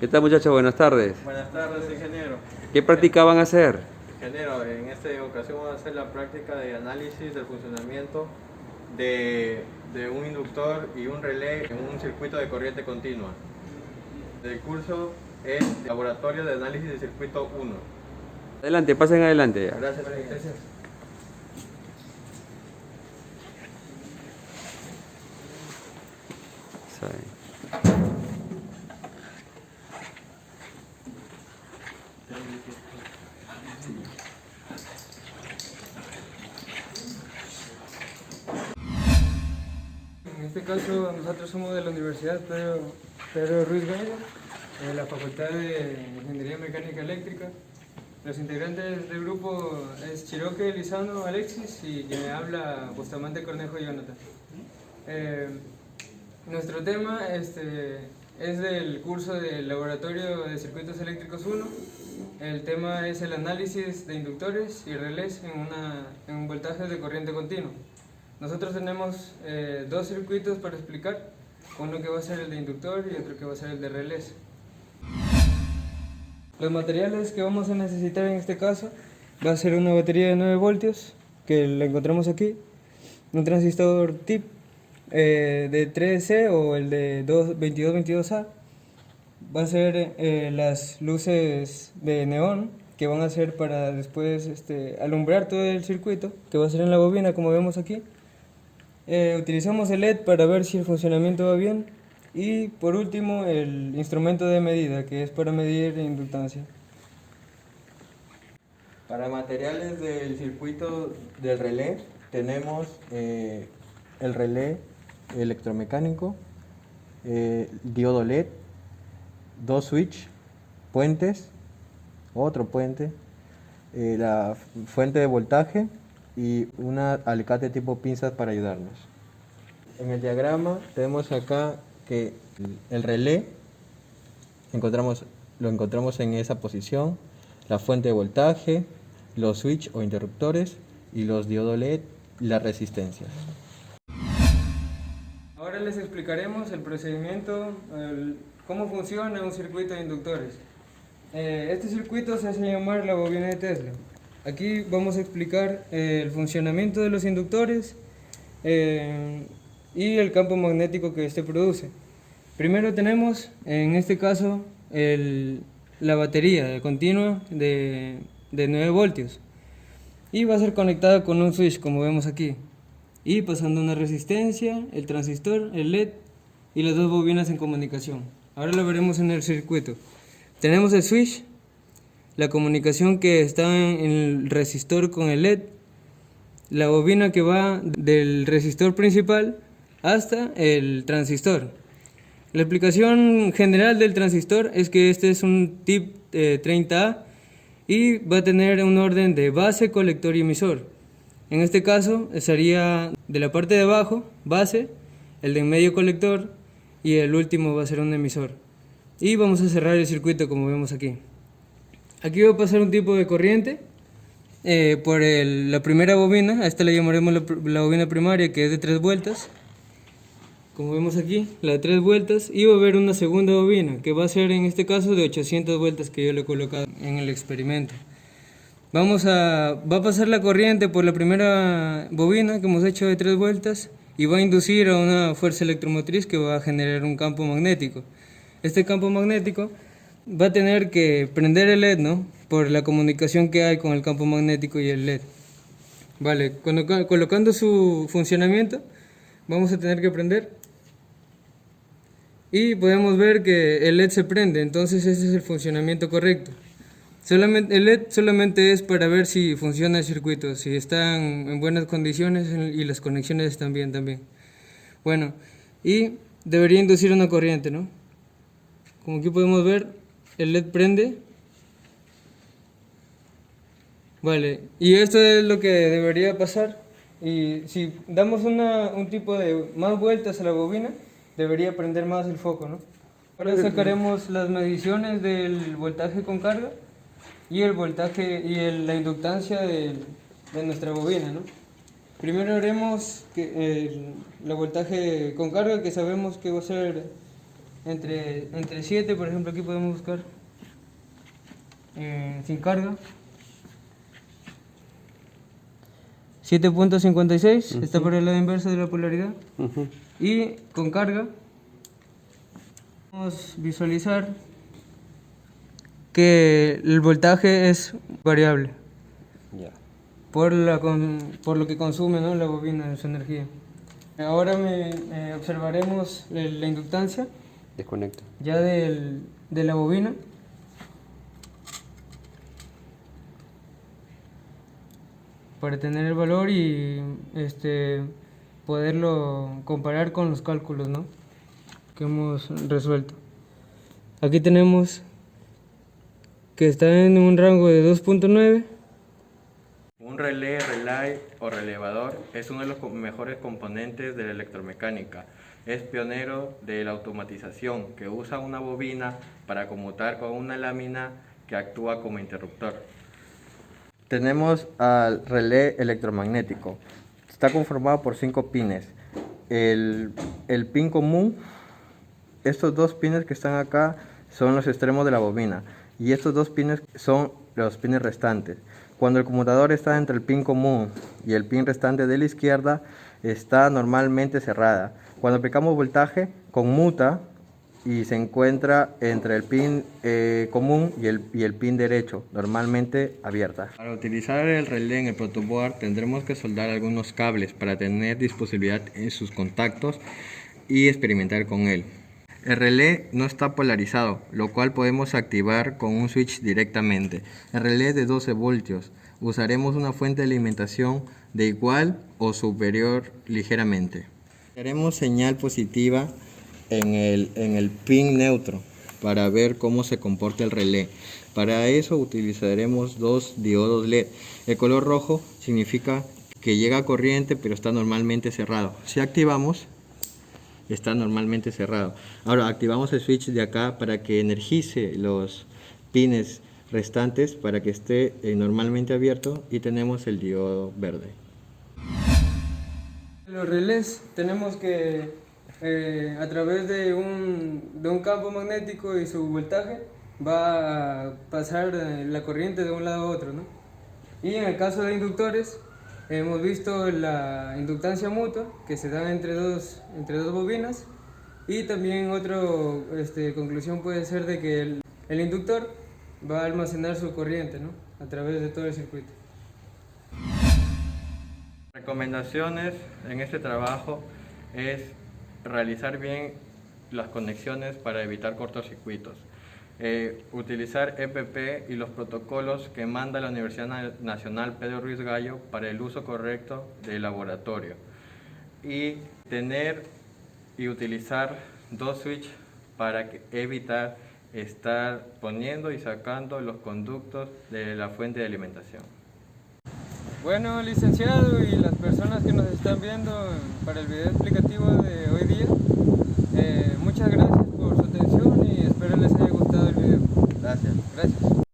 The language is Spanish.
¿Qué tal, muchachos? Buenas tardes. Buenas tardes, ingeniero. ¿Qué práctica van a hacer? Ingeniero, en esta ocasión vamos a hacer la práctica de análisis del funcionamiento de un inductor y un relé en un circuito de corriente continua. El curso es Laboratorio de Análisis de Circuito 1. Adelante, pasen adelante ya. Gracias. Gracias. En este caso, nosotros somos de la Universidad Pedro Ruiz Gallo, de la Facultad de Ingeniería Mecánica Eléctrica. Los integrantes del grupo es Chiroque Lizano Alexis y quien me habla Bustamante Cornejo Jonathan. Nuestro tema es del curso del Laboratorio de Circuitos Eléctricos 1. El tema es el análisis de inductores y relés en un voltaje de corriente continua. Nosotros tenemos dos circuitos para explicar, uno que va a ser el de inductor y otro que va a ser el de relés. Los materiales que vamos a necesitar en este caso va a ser una batería de 9 voltios, que la encontramos aquí, un transistor TIP de 3C o el de 2222A, va a ser las luces de neón que van a ser para después alumbrar todo el circuito, que va a ser en la bobina como vemos aquí. Utilizamos el LED para ver si el funcionamiento va bien y por último el instrumento de medida, que es para medir inductancia. Para materiales del circuito del relé tenemos el relé electromecánico, diodo LED, dos switch, puentes, otro puente, la fuente de voltaje y una alicate tipo pinzas para ayudarnos. En el diagrama tenemos acá que el relé lo encontramos en esa posición, la fuente de voltaje, los switch o interruptores y los diodos LED y las resistencias. Ahora les explicaremos el procedimiento, cómo funciona un circuito de inductores. Este circuito se hace llamar la bobina de Tesla. Aquí vamos a explicar el funcionamiento de los inductores y el campo magnético que este produce. Primero tenemos, en este caso, la batería de continua de 9 voltios y va a ser conectada con un switch como vemos aquí y pasando una resistencia, el transistor, el LED y las dos bobinas en comunicación. Ahora lo veremos en el circuito. Tenemos el switch, la comunicación que está en el resistor con el LED, la bobina que va del resistor principal hasta el transistor. La explicación general del transistor es que este es un TIP 30A y va a tener un orden de base, colector y emisor. En este caso sería de la parte de abajo, base, el de en medio colector y el último va a ser un emisor. Y vamos a cerrar el circuito como vemos aquí. Aquí va a pasar un tipo de corriente por la primera bobina, a esta le llamaremos la bobina primaria, que es de 3 vueltas. Como vemos aquí, la de 3 vueltas, y va a haber una segunda bobina, que va a ser en este caso de 800 vueltas que yo le he colocado en el experimento. Va a pasar la corriente por la primera bobina que hemos hecho de 3 vueltas y va a inducir a una fuerza electromotriz que va a generar un campo magnético. Este campo magnético va a tener que prender el LED, ¿no? Por la comunicación que hay con el campo magnético y el LED. Vale, colocando su funcionamiento, vamos a tener que prender. Y podemos ver que el LED se prende, entonces ese es el funcionamiento correcto. El LED solamente es para ver si funciona el circuito, si están en buenas condiciones y las conexiones están bien también. Bueno, y debería inducir una corriente, ¿no? Como aquí podemos ver, el LED prende. Vale, y esto es lo que debería pasar. Y si damos un tipo de más vueltas a la bobina, debería prender más el foco, ¿no? Ahora sacaremos las mediciones del voltaje con carga y el voltaje y la inductancia de nuestra bobina, ¿no? Primero haremos la voltaje con carga, que sabemos que va a ser entre 7, por ejemplo, aquí podemos buscar sin carga. 7.56, está por el lado inverso de la polaridad. Y con carga, vamos a visualizar que el voltaje es variable Ya. por lo que consume, ¿no?, la bobina de su energía. Ahora observaremos la inductancia Desconecto. ya de la bobina. Para tener el valor y poderlo comparar con los cálculos, ¿no?, que hemos resuelto. Aquí tenemos que está en un rango de 2.9. Un relay o relevador es uno de los mejores componentes de la electromecánica. Es pionero de la automatización, que usa una bobina para conmutar con una lámina que actúa como interruptor. Tenemos al relé electromagnético. Está conformado por 5 pines. El pin común, estos 2 pines que están acá son los extremos de la bobina y estos 2 pines son los pines restantes. Cuando el conmutador está entre el pin común y el pin restante de la izquierda, está normalmente cerrada. Cuando aplicamos voltaje, conmuta y se encuentra entre el pin común y el pin derecho, normalmente abierta. Para utilizar el relé en el protoboard tendremos que soldar algunos cables para tener disponibilidad en sus contactos y experimentar con él. El relé no está polarizado, lo cual podemos activar con un switch directamente. El relé es de 12 voltios. Usaremos una fuente de alimentación de igual o superior ligeramente. Haremos señal positiva en el pin neutro para ver cómo se comporta el relé. Para eso utilizaremos 2 diodos LED. El color rojo significa que llega corriente pero está normalmente cerrado. Si activamos, está normalmente cerrado. Ahora activamos el switch de acá para que energice los pines restantes para que esté normalmente abierto, y tenemos el diodo verde. Los relés tenemos que a través de un campo magnético y su voltaje va a pasar la corriente de un lado a otro, ¿no? Y en el caso de inductores hemos visto la inductancia mutua que se da entre dos bobinas, y también otra conclusión puede ser de que el inductor va a almacenar su corriente, ¿no?, a través de todo el circuito. Recomendaciones en este trabajo es realizar bien las conexiones para evitar cortocircuitos, utilizar EPP y los protocolos que manda la Universidad Nacional Pedro Ruiz Gallo para el uso correcto del laboratorio, y tener y utilizar 2 switches para evitar estar poniendo y sacando los conductos de la fuente de alimentación. Bueno, licenciado y las personas que nos están viendo para el video explicativo de hoy día, muchas gracias por su atención y espero les haya gustado el video. Gracias. Gracias.